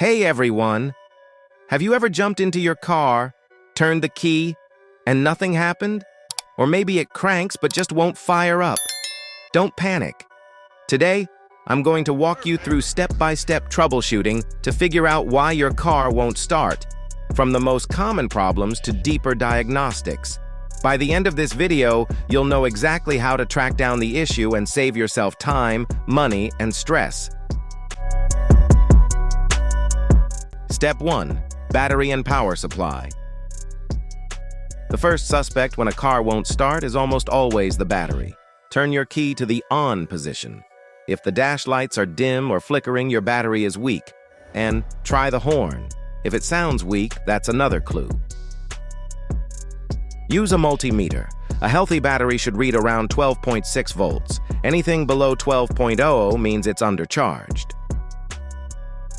Hey everyone! Have you ever jumped into your car, turned the key, and nothing happened? Or maybe it cranks but just won't fire up. Don't panic. Today, I'm going to walk you through step-by-step troubleshooting to figure out why your car won't start, from the most common problems to deeper diagnostics. By the end of this video, you'll know exactly how to track down the issue and save yourself time, money, and stress. Step 1. Battery and power supply. The first suspect when a car won't start is almost always the battery. Turn your key to the on position. If the dash lights are dim or flickering, your battery is weak. And try the horn. If it sounds weak, that's another clue. Use a multimeter. A healthy battery should read around 12.6 volts. Anything below 12.00 means it's undercharged.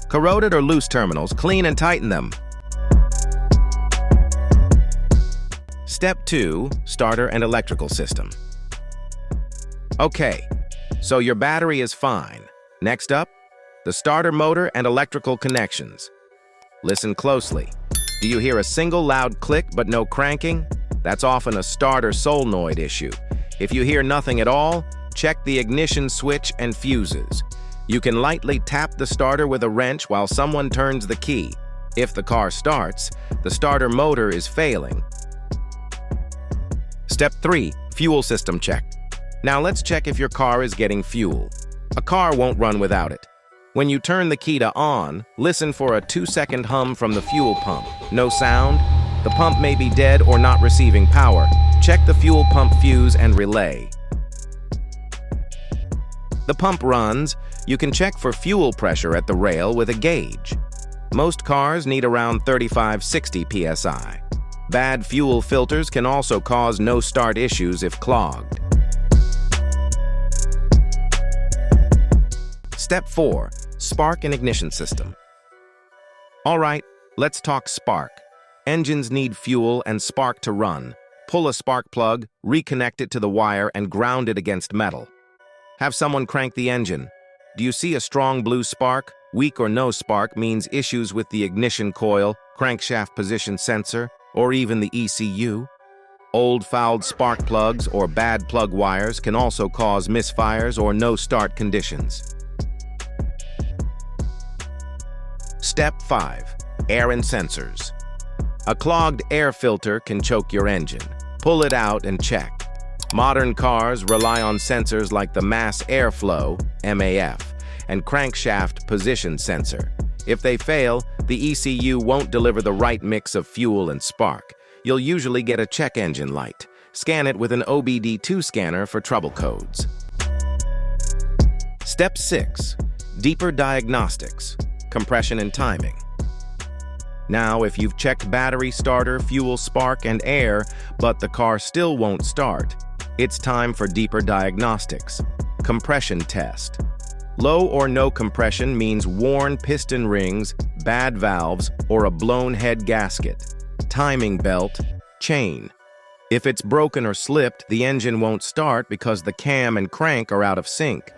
Corroded or loose terminals, clean and tighten them. Step 2. Starter and electrical system. Okay, so your battery is fine. Next up, the starter motor and electrical connections. Listen closely. Do you hear a single loud click but no cranking? That's often a starter solenoid issue. If you hear nothing at all, check the ignition switch and fuses. You can lightly tap the starter with a wrench while someone turns the key. If the car starts, the starter motor is failing. Step 3. Fuel system check. Now let's check if your car is getting fuel. A car won't run without it. When you turn the key to on, listen for a 2-second hum from the fuel pump. No sound? The pump may be dead or not receiving power. Check the fuel pump fuse and relay. The pump runs. You can check for fuel pressure at the rail with a gauge. Most cars need around 35-60 psi. Bad fuel filters can also cause no-start issues if clogged. Step 4. Spark and ignition system. All right, let's talk spark. Engines need fuel and spark to run. Pull a spark plug, reconnect it to the wire, and ground it against metal. Have someone crank the engine. Do you see a strong blue spark? Weak or no spark means issues with the ignition coil, crankshaft position sensor, or even the ECU. Old fouled spark plugs or bad plug wires can also cause misfires or no-start conditions. Step 5. Air and sensors. A clogged air filter can choke your engine. Pull it out and check. Modern cars rely on sensors like the mass airflow, MAF, and crankshaft position sensor. If they fail, the ECU won't deliver the right mix of fuel and spark. You'll usually get a check engine light. Scan it with an OBD2 scanner for trouble codes. Step 6. Deeper diagnostics. Compression and timing. Now, if you've checked battery, starter, fuel, spark, and air, but the car still won't start, it's time for deeper diagnostics. Compression test. Low or no compression means worn piston rings, bad valves, or a blown head gasket. Timing belt, chain. If it's broken or slipped, the engine won't start because the cam and crank are out of sync.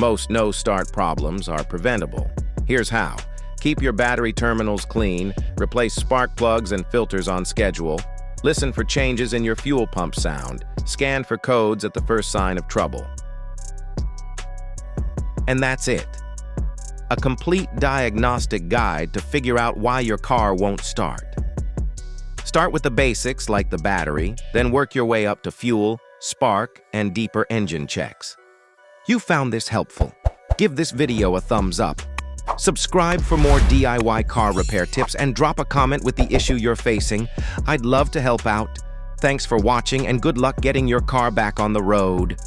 Most no-start problems are preventable. Here's how. Keep your battery terminals clean, replace spark plugs and filters on schedule, listen for changes in your fuel pump sound, scan for codes at the first sign of trouble. And that's it. A complete diagnostic guide to figure out why your car won't start. Start with the basics like the battery, then work your way up to fuel, spark, and deeper engine checks. You found this helpful. Give this video a thumbs up. Subscribe for more DIY car repair tips and drop a comment with the issue you're facing. I'd love to help out. Thanks for watching and good luck getting your car back on the road.